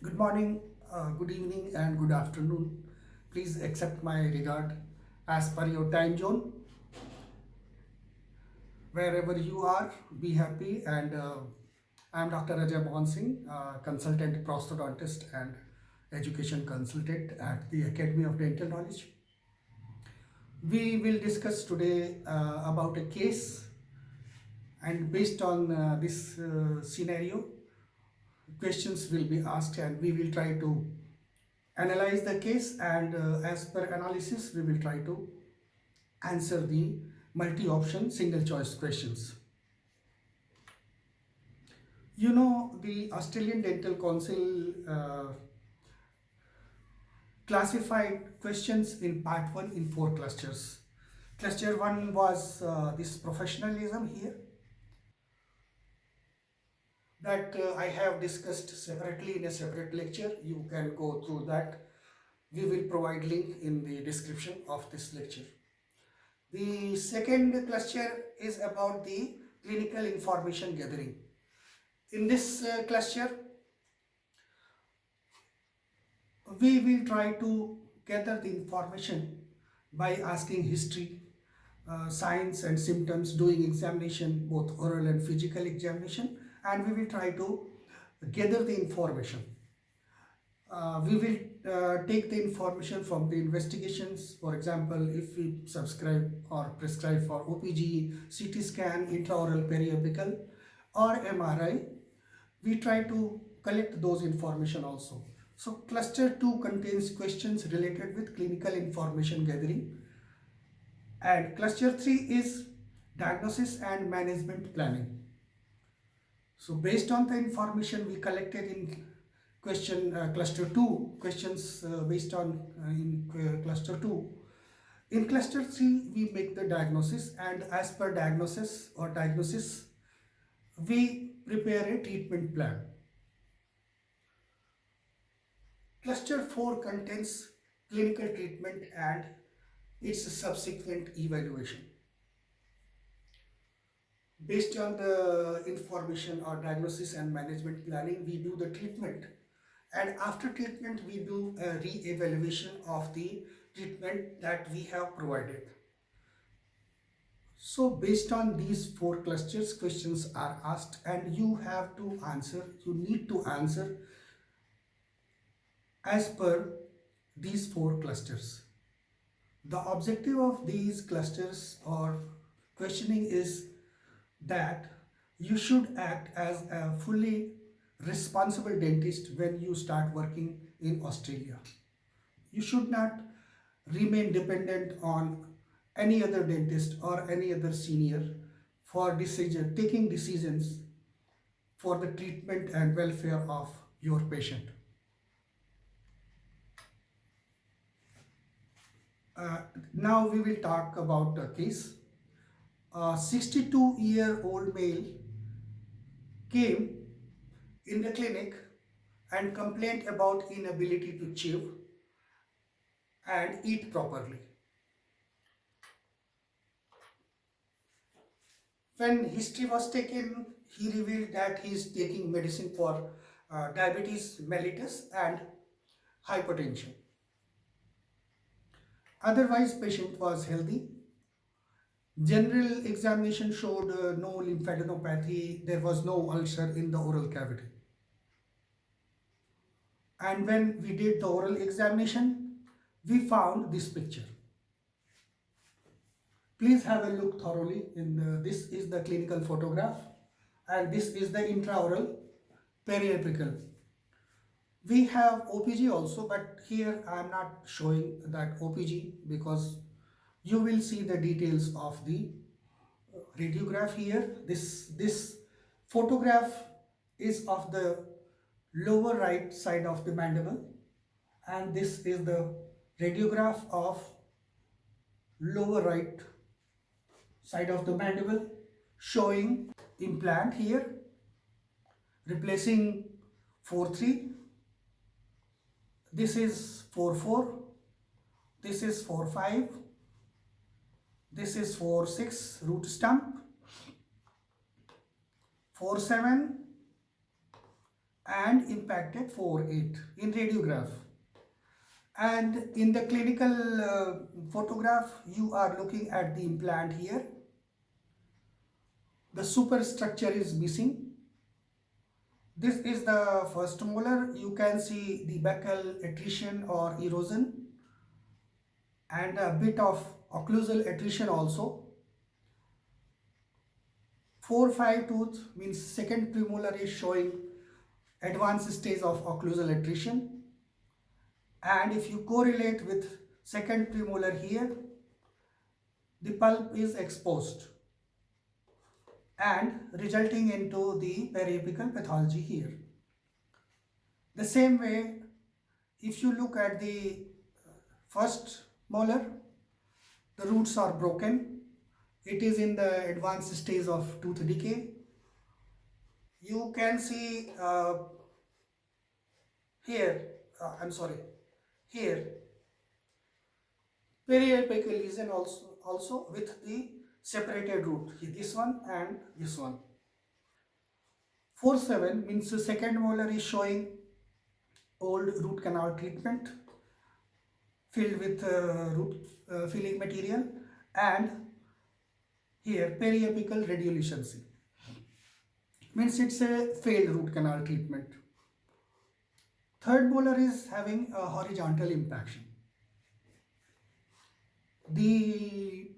Good morning, good evening, and good afternoon. Please accept my regard as per your time zone. Wherever you are, be happy. And I am Dr. 𝗔𝗂𝗶 𝗠𝗵𝗵, consultant prosthodontist and education consultant at the Academy of Dental Knowledge. We will discuss today about a case, and based on this scenario, questions will be asked and we will try to analyze the case, and as per analysis we will try to answer the multi-option single choice questions. You know, the Australian Dental Council classified questions in part 1 in 4 clusters. Cluster 1 was this professionalism here, that I have discussed separately in a separate lecture. You can go through that. We will provide link in the description of this lecture. The second cluster is about the clinical information gathering. In this cluster, we will try to gather the information by asking history, signs and symptoms, doing examination, both oral and physical examination, and we will try to gather the information. We will take the information from the investigations. For example, if we subscribe or prescribe for OPG, CT scan, intraoral periapical or MRI, we try to collect those information also. So cluster 2 contains questions related with clinical information gathering, and cluster 3 is diagnosis and management planning. So based on the information we collected in cluster 2, questions based on in cluster 2, in cluster 3 we make the diagnosis, and as per diagnosis we prepare a treatment plan. Cluster 4 contains clinical treatment and its subsequent evaluation. Based on the information or diagnosis and management planning, we do the treatment, and after treatment we do a re-evaluation of the treatment that we have provided. So based on these 4 clusters, questions are asked and you have to answer, you need to answer as per these 4 clusters. The objective of these clusters or questioning is that you should act as a fully responsible dentist when you start working in Australia. You should not remain dependent on any other dentist or any other senior for taking decisions for the treatment and welfare of your patient. Now we will talk about a case. A 62-year-old male came in the clinic and complained about inability to chew and eat properly. When history was taken, he revealed that he is taking medicine for diabetes mellitus and hypertension. Otherwise, patient was healthy. General examination showed no lymphadenopathy, there was no ulcer in the oral cavity. And when we did the oral examination, we found this picture. Please have a look thoroughly. This is the clinical photograph and this is the intraoral periapical. We have OPG also, but here I am not showing that OPG because you will see the details of the radiograph here. This photograph is of the lower right side of the mandible, and this is the radiograph of lower right side of the mandible, showing implant here replacing 4-3. This is 4-4, this is 4-5, this is 4-6 root stump, 4-7, and impacted 4/8 in radiograph. And in the clinical photograph, you are looking at the implant here. The superstructure is missing. This is the first molar. You can see the buccal attrition or erosion and a bit of occlusal attrition also. 4-5 tooth means second premolar is showing advanced stage of occlusal attrition, and if you correlate with second premolar here, the pulp is exposed and resulting into the periapical pathology here. The same way, if you look at the first molar, the roots are broken. It is in the advanced stage of tooth decay. You can see here periapical lesion also with the separated root, this one and this one. 4-7 means the second molar is showing old root canal treatment filled with root filling material, and here periapical radiolucency means it's a failed root canal treatment. Third molar is having a horizontal impaction. The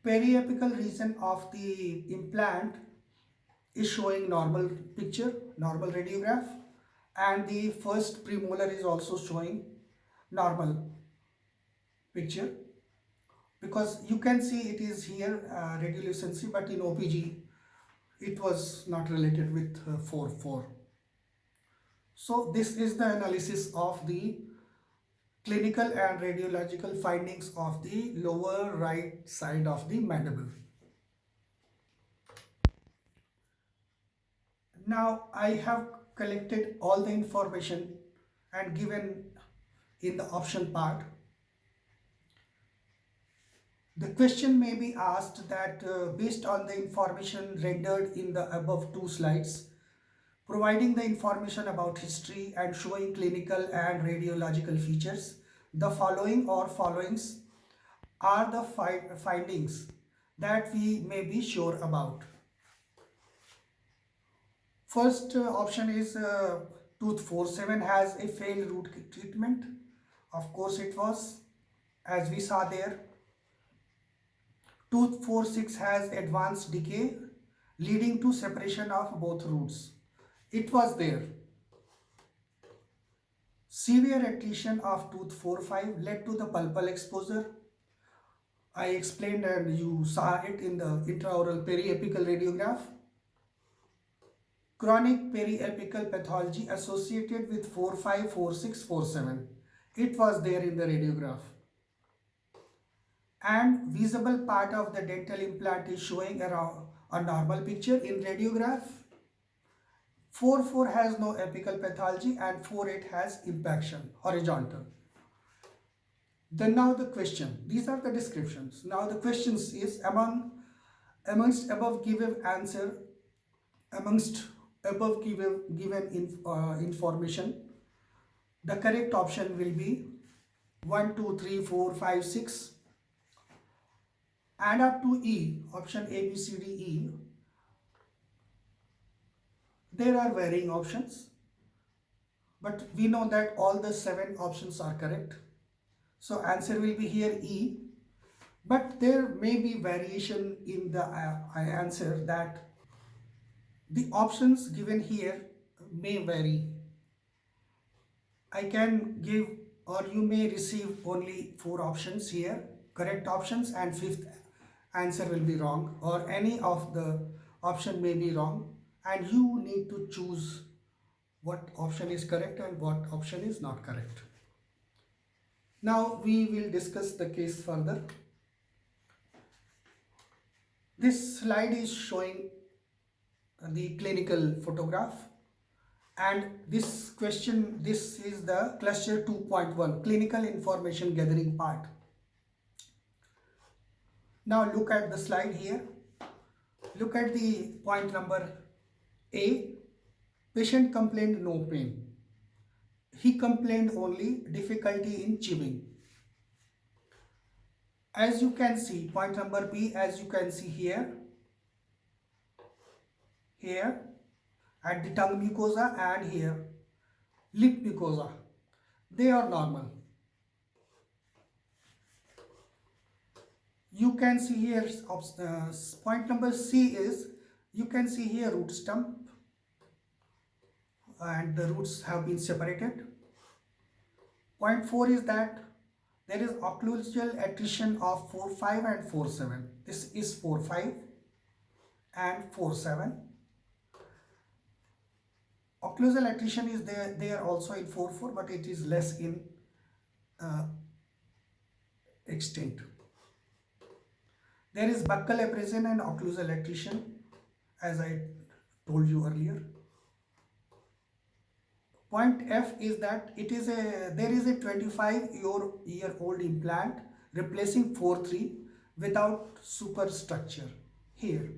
periapical region of the implant is showing normal picture, normal radiograph, and the first premolar is also showing normal picture, because you can see it is here radiolucency, but in OPG it was not related with 4-4. So this is the analysis of the clinical and radiological findings of the lower right side of the mandible. Now I have collected all the information and given in the option part. The question may be asked that based on the information rendered in the above 2 slides, providing the information about history and showing clinical and radiological features, the following or followings are the findings that we may be sure about. First option is tooth 4-7 has a failed root treatment. Of course it was, as we saw there. Tooth 4-6 has advanced decay leading to separation of both roots. It was there. Severe attrition of tooth 4-5 led to the pulpal exposure. I explained and you saw it in the intraoral periapical radiograph. Chronic periapical pathology associated with 4-5, 4-6, 4-7. It was there in the radiograph. And visible part of the dental implant is showing around a normal picture in radiograph. 4-4 has no apical pathology and 4-8 has impaction, horizontal. Then now the question, these are the descriptions. Now the questions is amongst above given information, the correct option will be 1, 2, 3, 4, 5, 6 and up to E, option A, B, C, D, E. There are varying options, but we know that all the 7 options are correct. So answer will be here E, but there may be variation in the answer, that the options given here may vary. I can give, or you may receive only 4 options here, correct options, and 5th answer will be wrong, or any of the option may be wrong, and you need to choose what option is correct and what option is not correct. Now we will discuss the case further. This slide is showing the clinical photograph, and this question, this is the cluster 2.1 clinical information gathering part. Now look at the slide here. Look at the point number A. Patient complained no pain. He complained only difficulty in chewing. As you can see, point number B, as you can see here, at the tongue mucosa and here, lip mucosa, they are normal. You can see here, point number C is, you can see here root stump and the roots have been separated. Point 4 is that there is occlusal attrition of 4-5 and 4-7. This is 4-5 and 4-7. Occlusal attrition is there also in 4-4, but it is less in extent. There is buccal abrasion and occlusal attrition, as I told you earlier. Point F is that there is a 25-year-old implant replacing 4-3 without superstructure here.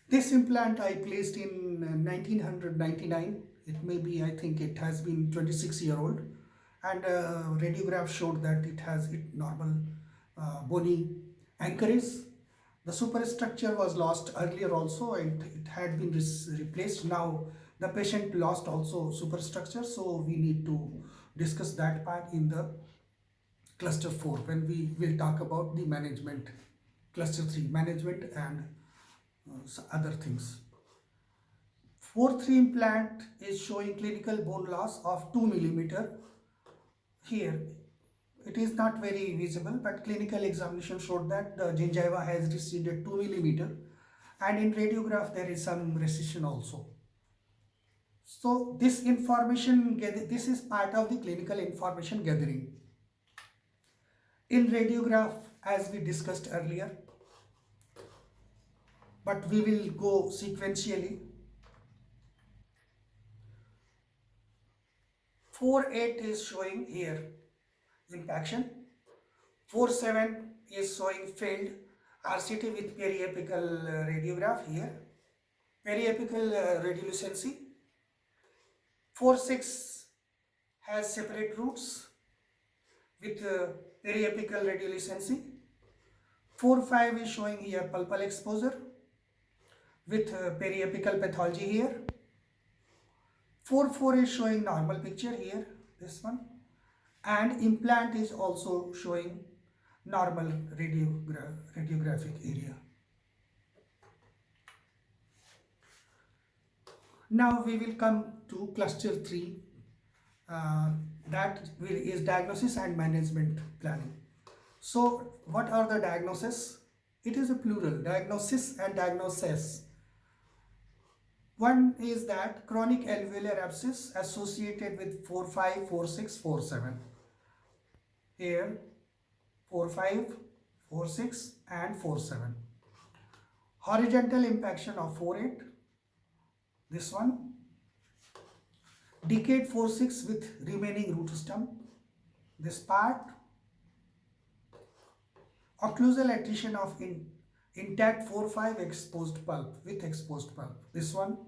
This implant I placed in 1999. It may be, I think it has been 26-year-old, and radiograph showed that it has normal bony anchorage. The superstructure was lost earlier also, and it had been replaced. Now the patient lost also superstructure, so we need to discuss that part in the cluster 4 when we will talk about the management, cluster 3, management and other things. 4-3 implant is showing clinical bone loss of 2 mm. Here it is not very visible, but clinical examination showed that the gingiva has receded 2 mm, and in radiograph there is some recession also. So this information, this is part of the clinical information gathering. In radiograph, as we discussed earlier, but we will go sequentially. 4-8 is showing here impaction. 4-7 is showing failed RCT with periapical radiograph here, periapical radiolucency. 4-6 has separate roots with periapical radiolucency. 4-5 is showing here pulpal exposure with periapical pathology here. 4-4 is showing normal picture here, this one, and implant is also showing normal radiographic area. Now we will come to cluster 3, that is diagnosis and management planning. So what are the diagnoses? It is a plural, diagnosis and diagnosis. One is that chronic alveolar abscess associated with 4-5, 4-6, 4-7. Here 4-5, 4-6 and 4-7. Horizontal impaction of 4-8. This one. Decayed 4-6 with remaining root stump. This part. Occlusal attrition of intact 4-5 exposed pulp with exposed pulp. This one.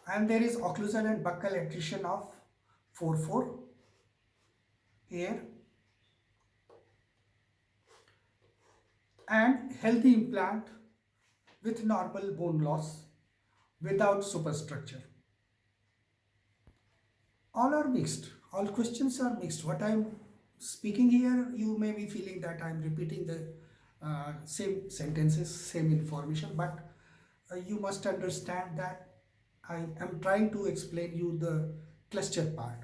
And there is occlusal and buccal attrition of 4-4 here. And healthy implant with normal bone loss without superstructure. All are mixed. All questions are mixed. What I am speaking here, you may be feeling that I am repeating the same sentences, same information, but you must understand that I am trying to explain you the cluster part,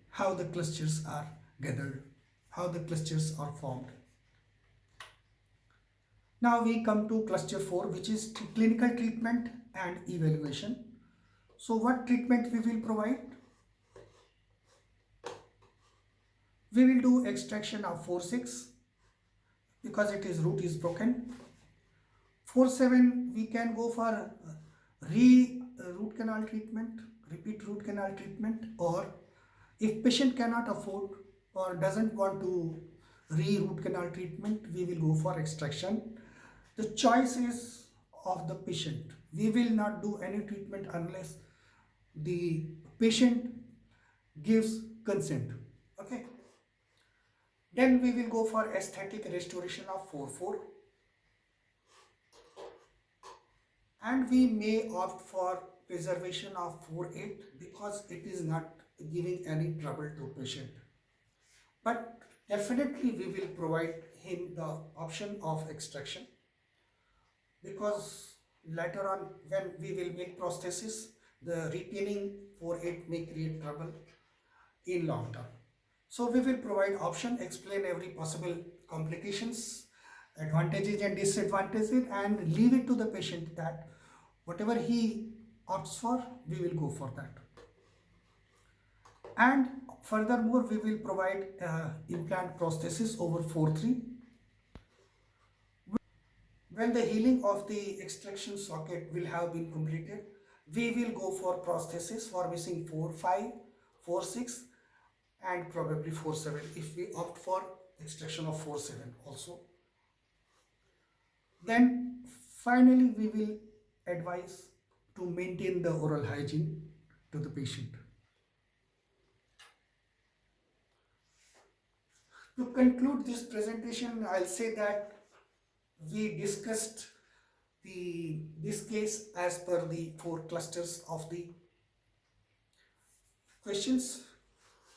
how the clusters are gathered, how the clusters are formed. Now we come to cluster 4, which is clinical treatment and evaluation. So what treatment we will provide? We will do extraction of 4-6 because root is broken. 4-7 we can go for root canal treatment, repeat root canal treatment, or if patient cannot afford or doesn't want to root canal treatment, we will go for extraction. The choice is of the patient. We will not do any treatment unless the patient gives consent. Okay. Then we will go for aesthetic restoration of 4/4, and we may opt for preservation of 4/8 because it is not giving any trouble to patient. But definitely we will provide him the option of extraction, because later on when we will make prosthesis, the retaining 4/8 may create trouble in long term. So we will provide option, explain every possible complications, advantages and disadvantages, and leave it to the patient that whatever he opts for, we will go for that. And furthermore, we will provide implant prosthesis over 4/3. When the healing of the extraction socket will have been completed, we will go for prosthesis for missing 4/5, 4/6 and probably 4/7 if we opt for extraction of 4/7 also. Then finally we will advise to maintain the oral hygiene to the patient. To conclude this presentation, I'll say that we discussed this case as per the 4 clusters of the questions.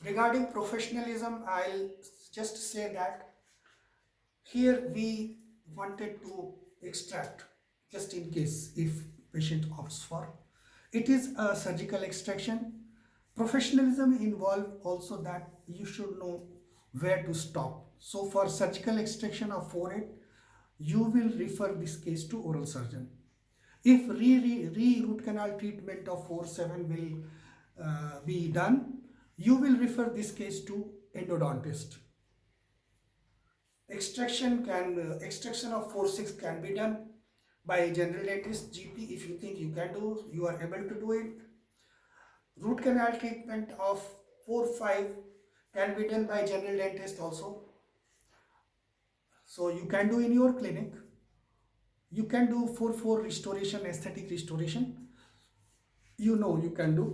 Regarding professionalism, I'll just say that here we wanted to extract just in case if patient opts for. It is a surgical extraction. Professionalism involves also that you should know where to stop. So for surgical extraction of 4/8, you will refer this case to oral surgeon. If root canal treatment of 4/7 will be done, you will refer this case to endodontist. Extraction of 4/6 can be done by general dentist, GP. If you think you can do, you are able to do it. Root canal treatment of 4/5 can be done by general dentist also. So you can do in your clinic. You can do 4/4 restoration, aesthetic restoration. You know you can do.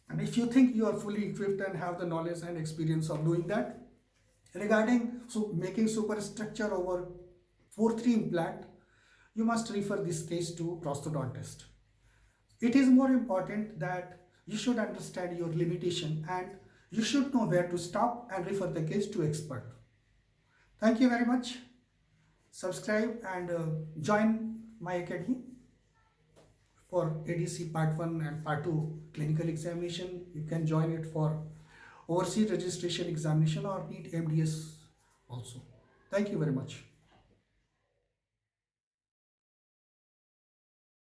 And if you think you are fully equipped and have the knowledge and experience of doing that, regarding making superstructure over 4/3 implant, you must refer this case to prosthodontist. It is more important that you should understand your limitation and you should know where to stop and refer the case to expert. Thank you very much. Subscribe and join my academy for ADC Part 1 and Part 2 clinical examination. You can join it for overseas registration examination or NEET MDS also. Thank you very much.